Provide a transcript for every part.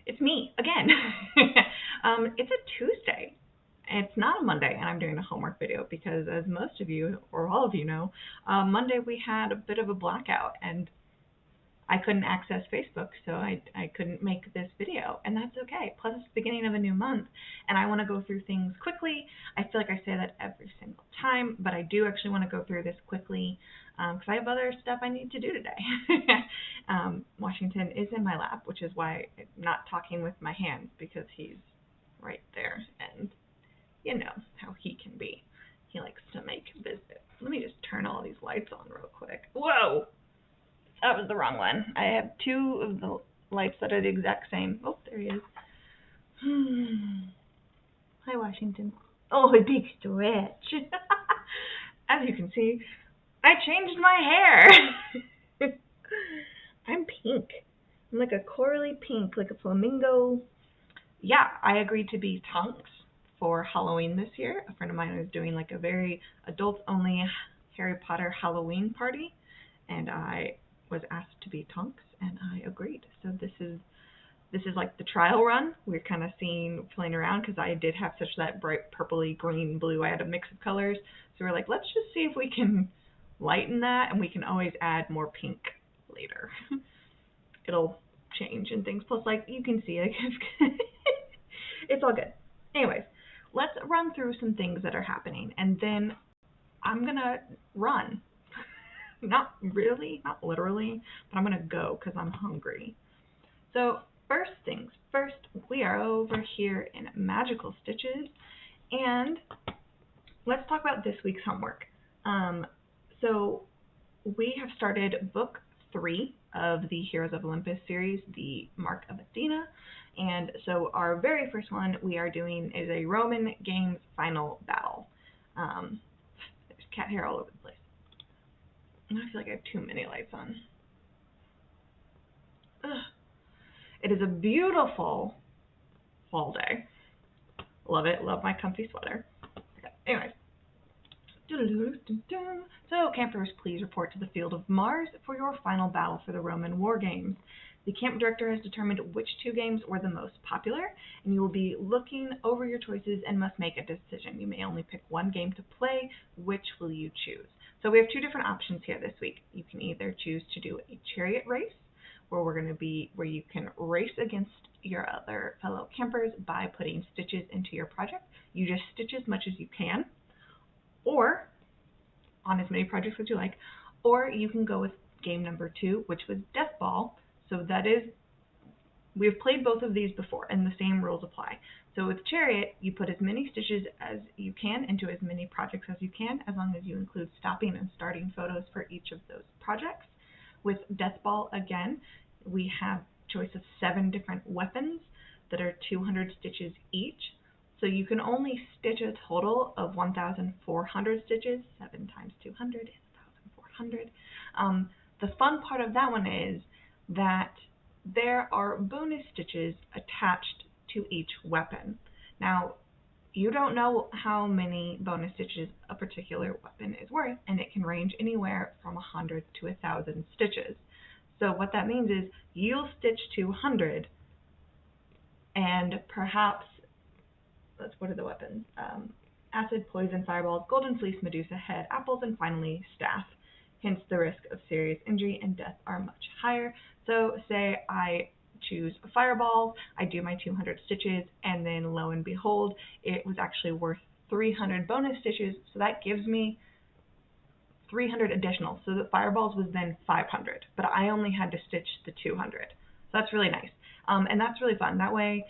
It's me again. It's a Tuesday. It's not a Monday, and I'm doing a homework video because, as most of you or all of you know, Monday we had a bit of a blackout, and I couldn't access Facebook, so I couldn't make this video, and that's okay. Plus, it's the beginning of a new month, and I want to go through things quickly. I feel like I say that every single time, but I do actually want to go through this quickly because I have other stuff I need to do today. Washington is in my lap, which is why I'm not talking with my hands, because he's right there, and you know how he can be. He likes to make visits. Let me just turn all these lights on real quick. Whoa! That was the wrong one. I have two of the lights that are the exact same. Oh, there he is. Hi, Washington. Oh, a big stretch. As you can see, I changed my hair. I'm pink. I'm like a corally pink, like a flamingo. Yeah, I agreed to be Tonks for Halloween this year. A friend of mine was doing like a very adults-only Harry Potter Halloween party, and I was asked to be Tonks, and I agreed. So this is like the trial run. We're kind of playing around, because I did have such that bright purpley, green, blue. I had a mix of colors. So we're like, let's just see if we can lighten that, and we can always add more pink later. It'll change and things. Plus, like, you can see, like, it's all good. Anyways, let's run through some things that are happening, and then I'm going to run. Not really, not literally, but I'm going to go because I'm hungry. So first things first, we are over here in Magical Stitches, and let's talk about this week's homework. So we have started book 3 of the Heroes of Olympus series, the Mark of Athena, and so our very first one we are doing is a Roman Games final battle. There's cat hair all over the place. I feel like I have too many lights on. Ugh. It is a beautiful fall day. Love it. Love my comfy sweater. Okay. Anyways. So, campers, please report to the field of Mars for your final battle for the Roman War Games. The camp director has determined which 2 games were the most popular, and you will be looking over your choices and must make a decision. You may only pick one game to play. Which will you choose? So we have 2 different options here this week. You can either choose to do a chariot race, where you can race against your other fellow campers by putting stitches into your project. You just stitch as much as you can, or on as many projects as you like, or you can go with game number 2, which was Death Ball. So that is, we've played both of these before, and the same rules apply. So with Chariot, you put as many stitches as you can into as many projects as you can, as long as you include stopping and starting photos for each of those projects. With Death Ball, again, we have choice of 7 different weapons that are 200 stitches each. So you can only stitch a total of 1,400 stitches. 7 times 200 is 1,400. The fun part of that one is that there are bonus stitches attached to each weapon. Now, you don't know how many bonus stitches a particular weapon is worth, and it can range anywhere from 100 to 1,000 stitches. So what that means is you'll stitch 200, and perhaps, what are the weapons? Acid, poison, fireballs, golden fleece, Medusa head, apples, and finally staff. Hence, the risk of serious injury and death are much higher. So say I choose a fireball, I do my 200 stitches, and then lo and behold, it was actually worth 300 bonus stitches, so that gives me 300 additional. So the fireballs was then 500, but I only had to stitch the 200. So that's really nice, and that's really fun. That way,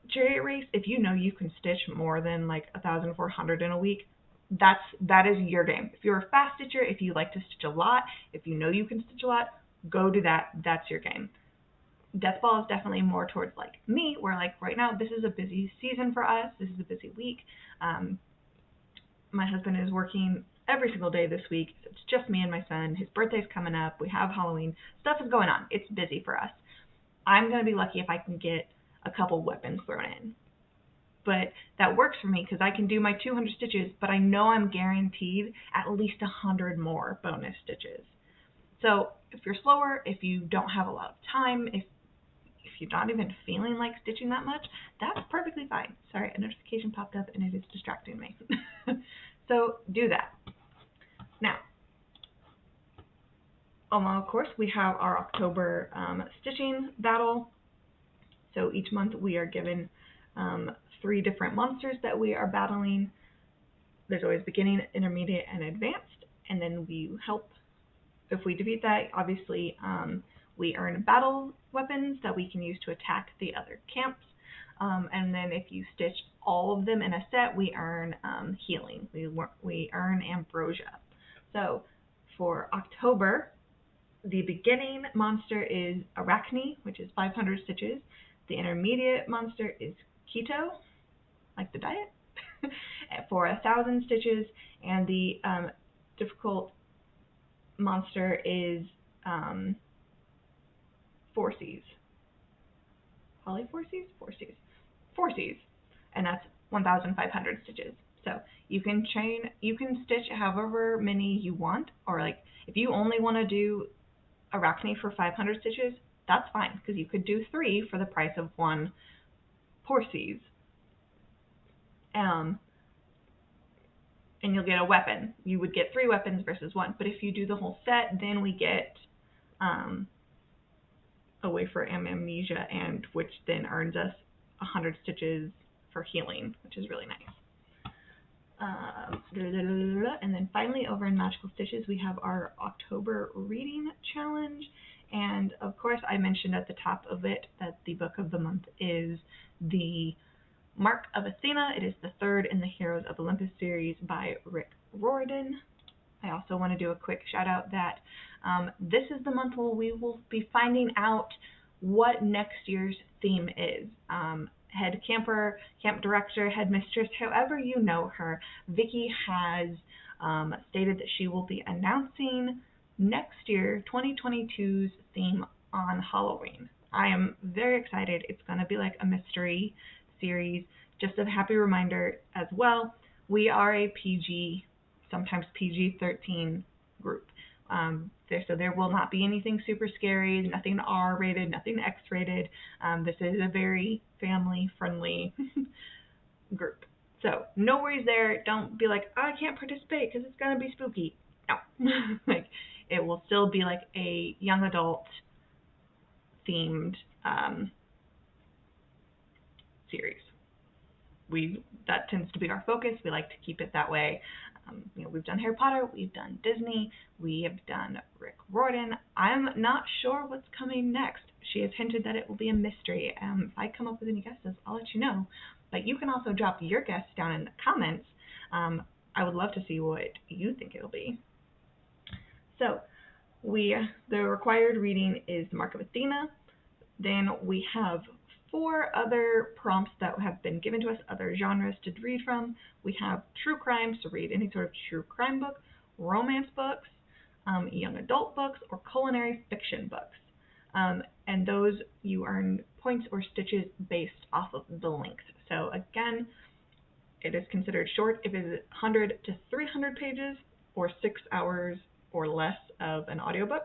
Chariot Race, if you know you can stitch more than like 1,400 in a week, that is your game. If you're a fast stitcher, if you like to stitch a lot, if you know you can stitch a lot, go do that. That's your game. Death Ball is definitely more towards like me, where like right now this is a busy season for us. This is a busy week. My husband is working every single day this week. So it's just me and my son. His birthday's coming up. We have Halloween. Stuff is going on. It's busy for us. I'm going to be lucky if I can get a couple weapons thrown in. But that works for me because I can do my 200 stitches, but I know I'm guaranteed at least 100 more bonus stitches. So if you're slower, if you don't have a lot of time, if you're not even feeling like stitching that much, that's perfectly fine. Sorry, a notification popped up and it is distracting me. So do that. Now, of course, we have our October stitching battle. So each month we are given 3 different monsters that we are battling. There's always beginning, intermediate, and advanced, and then we help. If we defeat that, obviously we earn battle weapons that we can use to attack the other camps. And then if you stitch all of them in a set, we earn healing. We earn ambrosia. So for October, the beginning monster is Arachne, which is 500 stitches. The intermediate monster is Keto, like the diet, for 1,000 stitches. And the difficult monster is Forces. Polyforces? Forces. And that's 1,500 stitches. So you can stitch however many you want, or like if you only want to do Arachne for 500 stitches, that's fine, because you could do 3 for the price of 1 Forces. And you'll get a weapon. You would get 3 weapons versus 1. But if you do the whole set, then we get a way for amnesia, and which then earns us 100 stitches for healing, which is really nice. And then finally, over in Magical Stitches, we have our October Reading Challenge. And of course, I mentioned at the top of it that the book of the month is the Mark of Athena. It is the 3rd in the Heroes of Olympus series by Rick Riordan. I also want to do a quick shout out that this is the month where we will be finding out what next year's theme is. Head camper, camp director, headmistress, however you know her, Vicky has stated that she will be announcing next year 2022's theme on Halloween. I am very excited. It's going to be like a mystery series. Just a happy reminder as well, we are a PG, sometimes PG-13 group. So there will not be anything super scary, nothing R-rated, nothing X-rated. This is a very family-friendly group. So no worries there. Don't be like, oh, I can't participate because it's going to be spooky. No. Like, it will still be like a young adult themed series. That tends to be our focus. We like to keep it that way. We've done Harry Potter, we've done Disney, we have done Rick Riordan. I'm not sure what's coming next. She has hinted that it will be a mystery. If I come up with any guesses, I'll let you know. But you can also drop your guess down in the comments. I would love to see what you think it'll be. So the required reading is the Mark of Athena. Then we have 4 other prompts that have been given to us, other genres to read from. We have true crime, so read any sort of true crime book, romance books, young adult books, or culinary fiction books. And those you earn points or stitches based off of the length. So again, it is considered short if it is 100 to 300 pages or 6 hours or less of an audiobook.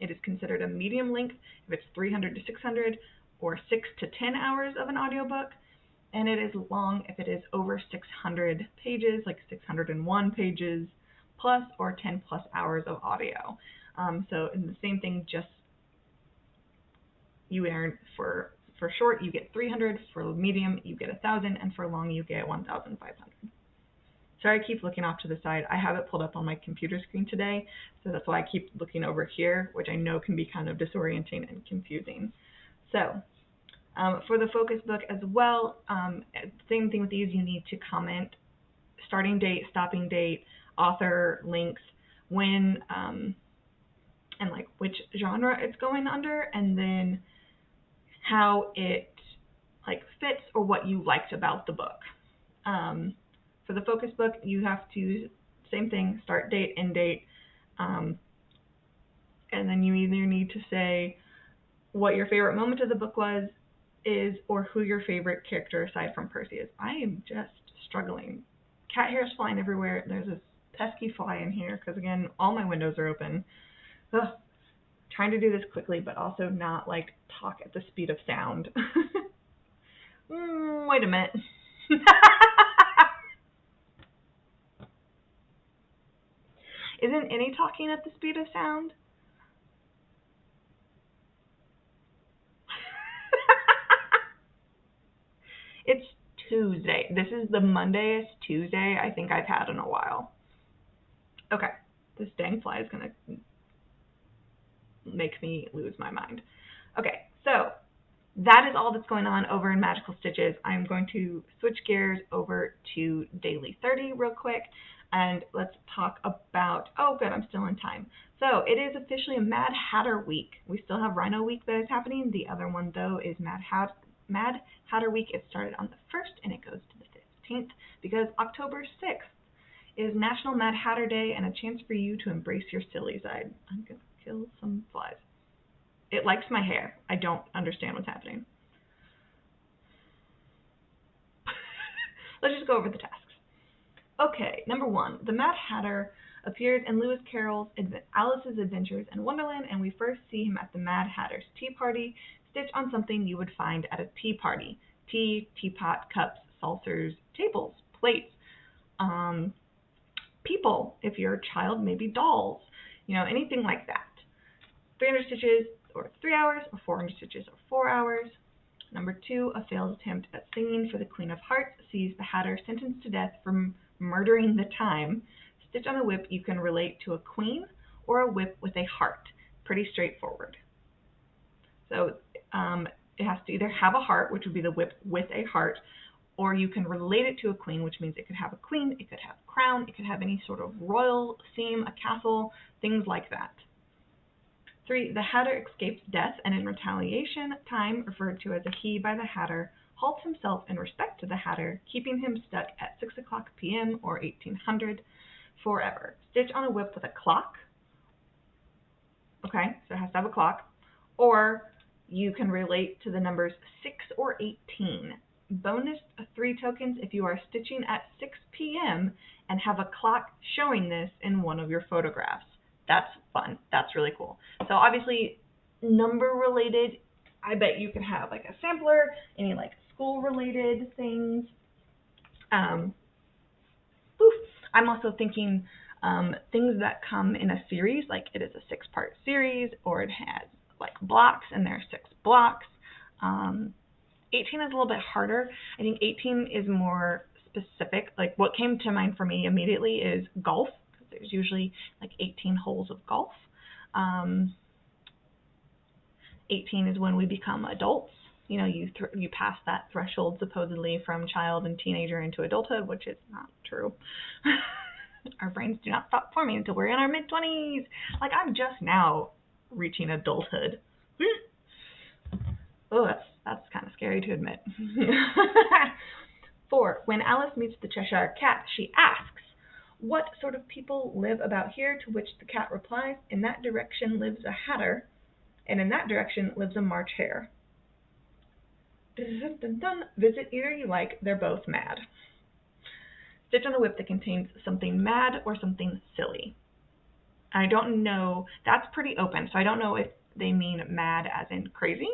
It is considered a medium length if it's 300 to 600 or 6 to 10 hours of an audiobook, and it is long if it is over 600 pages, like 601 pages plus or 10 plus hours of audio. So in the same thing, just you earn for short you get 300, for medium you get 1,000, and for long you get 1,500. Sorry, I keep looking off to the side. I have it pulled up on my computer screen today, so that's why I keep looking over here, which I know can be kind of disorienting and confusing. So for the focus book as well, same thing with these, you need to comment starting date, stopping date, author, links, when, and like which genre it's going under, and then how it like fits or what you liked about the book. For the focus book, you have to, same thing, start date, end date, and then you either need to say what your favorite moment of the book is, or who your favorite character aside from Percy is. I am just struggling. Cat hair is flying everywhere. There's this pesky fly in here because, again, all my windows are open. Ugh. trying to do this quickly, but also not like talk at the speed of sound. Wait a minute. Isn't any talking at the speed of sound? It's Tuesday. This is the Mondayest Tuesday I think I've had in a while. Okay, this dang fly is going to make me lose my mind. Okay, so that is all that's going on over in Magical Stitches. I'm going to switch gears over to Daily 30 real quick, and let's talk about, oh good, I'm still in time. So it is officially a Mad Hatter Week. We still have Rhino Week that is happening. The other one, though, is Mad Hatter Week. It started on the 1st, and it goes to the 15th, because October 6th is National Mad Hatter Day, and a chance for you to embrace your silly side. I'm going to kill some flies. It likes my hair. I don't understand what's happening. Let's just go over the tasks. Okay, number 1. The Mad Hatter appears in Lewis Carroll's Alice's Adventures in Wonderland, and we first see him at the Mad Hatter's tea party. Stitch on something you would find at a tea party. Tea, teapot, cups, saucers, tables, plates, people, if you're a child, maybe dolls, anything like that. 300 stitches or 3 hours, or 400 stitches or 4 hours. Number 2, a failed attempt at singing for the Queen of Hearts sees the Hatter sentenced to death for murdering the time. Stitch on a whip you can relate to a queen or a whip with a heart. Pretty straightforward. So it has to either have a heart, which would be the whip with a heart, or you can relate it to a queen, which means it could have a queen, it could have a crown, it could have any sort of royal theme, a castle, things like that. 3, the Hatter escapes death, and in retaliation, Time, referred to as a he by the Hatter, halts himself in respect to the Hatter, keeping him stuck at 6 o'clock p.m. or 1800 forever. Stitch on a whip with a clock. Okay, so it has to have a clock. Or you can relate to the numbers 6 or 18. Bonus 3 tokens if you are stitching at 6 p.m. and have a clock showing this in one of your photographs. That's fun. That's really cool. So obviously, number related, I bet you could have like a sampler, any like school related things. I'm also thinking things that come in a series, like it is a 6-part series, or it has like blocks, and there are 6 blocks. 18 is a little bit harder. I think 18 is more specific. Like what came to mind for me immediately is golf. There's usually like 18 holes of golf. 18 is when we become adults. You pass that threshold supposedly from child and teenager into adulthood, which is not true. Our brains do not stop forming until we're in our mid-20s. Like I'm just now reaching adulthood. Oh, that's kind of scary to admit. 4, when Alice meets the Cheshire Cat, she asks, "What sort of people live about here?" To which the cat replies, "In that direction lives a Hatter, and in that direction lives a March Hare." Visit either you like, they're both mad. Stitch on a whip that contains something mad or something silly. I don't know, that's pretty open, so I don't know if they mean mad as in crazy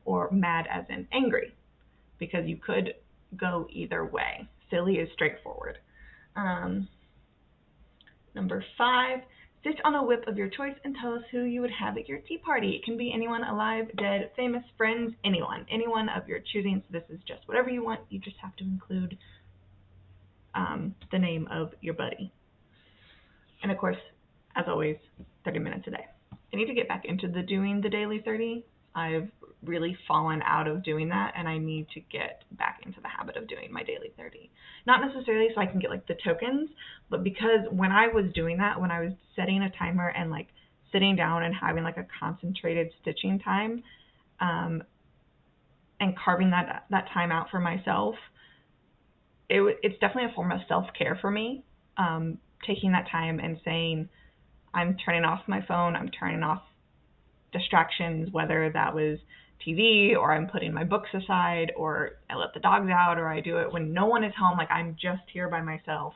or mad as in angry, because you could go either way. Silly is straightforward. Number 5, stitch on a whip of your choice and tell us who you would have at your tea party. It can be anyone alive, dead, famous, friends, anyone of your choosing. So this is just whatever you want. You just have to include the name of your buddy. And of course, as always, 30 minutes a day. I need to get back into doing the daily 30. I've really fallen out of doing that, and I need to get back into the habit of doing my daily 30. Not necessarily so I can get like the tokens, but because when I was doing that, when I was setting a timer and like sitting down and having like a concentrated stitching time, and carving that time out for myself, it's definitely a form of self-care for me. Taking that time and saying, I'm turning off my phone, I'm turning off distractions, whether that was TV, or I'm putting my books aside, or I let the dogs out, or I do it when no one is home, like I'm just here by myself.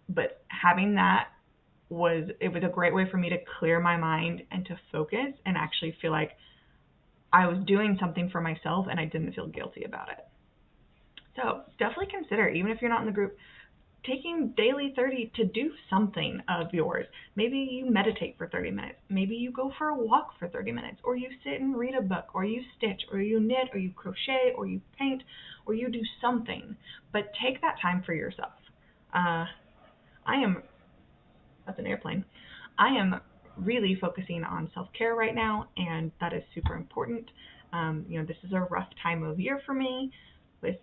But having that it was a great way for me to clear my mind and to focus and actually feel like I was doing something for myself and I didn't feel guilty about it. So definitely consider, even if you're not in the group, taking daily 30 to do something of yours. Maybe you meditate for 30 minutes. Maybe you go for a walk for 30 minutes, or you sit and read a book, or you stitch, or you knit, or you crochet, or you paint, or you do something. But take that time for yourself. That's an airplane. I am really focusing on self-care right now, and that is super important. This is a rough time of year for me with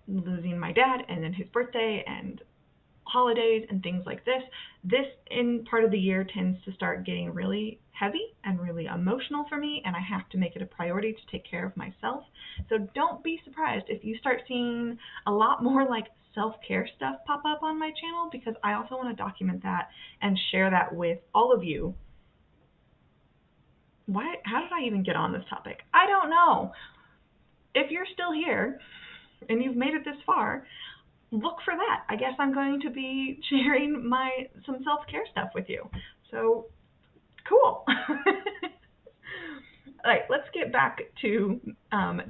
losing my dad and then his birthday and holidays and things like this. This in part of the year tends to start getting really heavy and really emotional for me, and I have to make it a priority to take care of myself. So don't be surprised if you start seeing a lot more like self-care stuff pop up on my channel, because I also want to document that and share that with all of you. How did I even get on this topic? I don't know. If you're still here and you've made it this far, look for that. I guess I'm going to be sharing some self-care stuff with you. So, cool. All right, let's get back to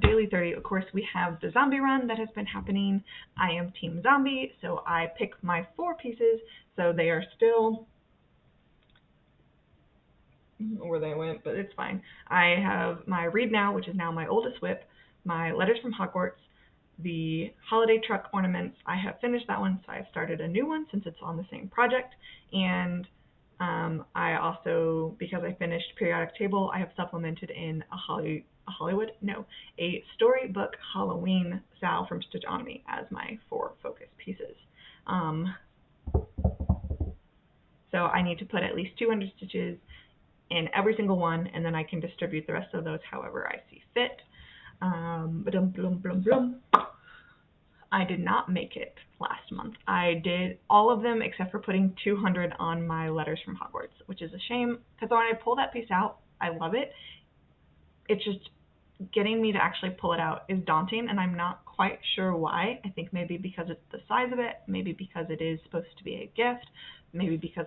Daily 30. Of course, we have the zombie run that has been happening. I am Team Zombie, so I pick my 4 pieces. So they are still where they went, but it's fine. I have my Read Now, which is now my oldest whip, my Letters from Hogwarts, the holiday truck ornaments. I have finished that one, so I have started a new one since it's on the same project. And I also, because I finished Periodic Table, I have supplemented in a storybook Halloween Sal from Stitchonomy as my 4 focus pieces. So I need to put at least 200 stitches in every single one, and then I can distribute the rest of those however I see fit. I did not make it last month. I did all of them except for putting 200 on my Letters from Hogwarts, which is a shame, because when I pull that piece out, I love it. It's just getting me to actually pull it out is daunting, and I'm not quite sure why. I think maybe because it's the size of it, maybe because it is supposed to be a gift, maybe because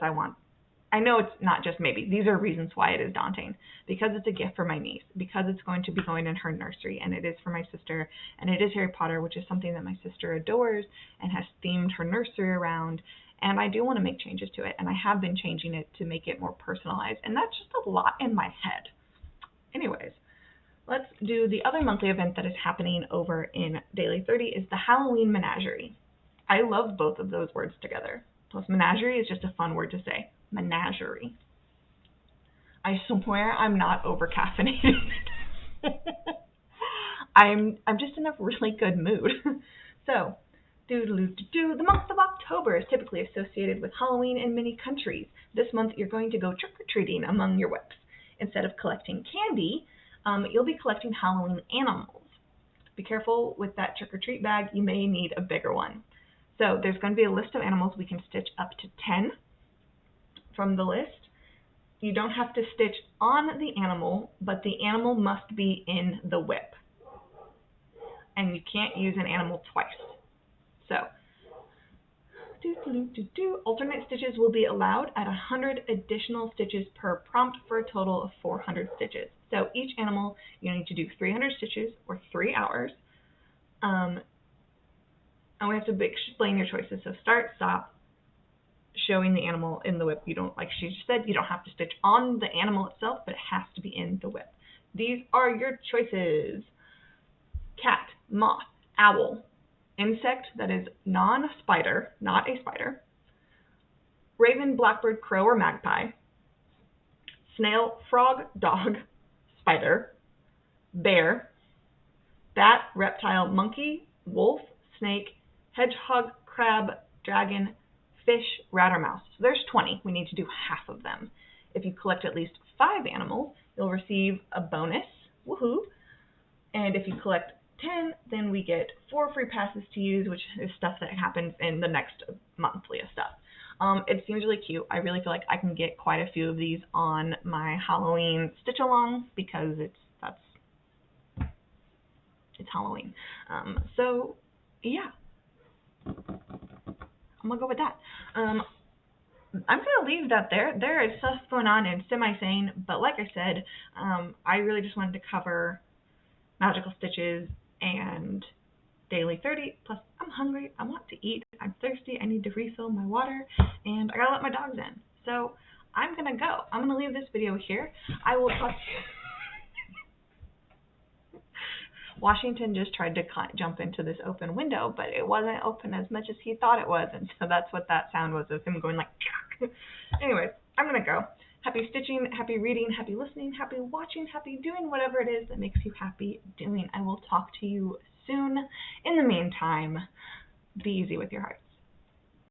I know it's not just maybe. These are reasons why it is daunting. Because it's a gift for my niece. Because it's going to be going in her nursery. And it is for my sister. And it is Harry Potter, which is something that my sister adores and has themed her nursery around. And I do want to make changes to it. And I have been changing it to make it more personalized. And that's just a lot in my head. Anyways, let's do the other monthly event that is happening over in Daily 30 is the Halloween Menagerie. I love both of those words together. Plus, menagerie is just a fun word to say. Menagerie. I swear I'm not over caffeinated. I'm just in a really good mood. So, the month of October is typically associated with Halloween in many countries. This month you're going to go trick-or-treating among your whips. Instead of collecting candy, you'll be collecting Halloween animals. Be careful with that trick-or-treat bag. You may need a bigger one. So there's going to be a list of animals. We can stitch up to 10 from the list. You don't have to stitch on the animal, but the animal must be in the whip. And you can't use an animal twice. So, alternate stitches will be allowed at 100 additional stitches per prompt for a total of 400 stitches. So each animal, you need to do 300 stitches or 3 hours. And we have to explain your choices. So start, stop, showing the animal in the whip. You don't, like she just said, you don't have to stitch on the animal itself, but it has to be in the whip. These are your choices. Cat, moth, owl, insect that is non-spider, not a spider, raven, blackbird, crow, or magpie, snail, frog, dog, spider, bear, bat, reptile, monkey, wolf, snake, hedgehog, crab, dragon, fish, rat, or mouse. So there's 20. We need to do half of them. If you collect at least 5 animals, you'll receive a bonus. Woohoo! And if you collect 10, then we get 4 free passes to use, which is stuff that happens in the next monthly of stuff. It seems really cute. I really feel like I can get quite a few of these on my Halloween stitch along because it's Halloween. Yeah, I'm gonna go with that. I'm going to leave that there. There is stuff going on in Semi-Sane, but like I said, I really just wanted to cover Magical Stitches and Daily 30. Plus, I'm hungry. I want to eat. I'm thirsty. I need to refill my water, and I got to let my dogs in. So I'm going to go. I'm going to leave this video here. I will talk to you. Washington just tried to jump into this open window, but it wasn't open as much as he thought it was, and so that's what that sound was, of him going like, anyways, I'm going to go. Happy stitching, happy reading, happy listening, happy watching, happy doing whatever it is that makes you happy doing. I will talk to you soon. In the meantime, be easy with your heart.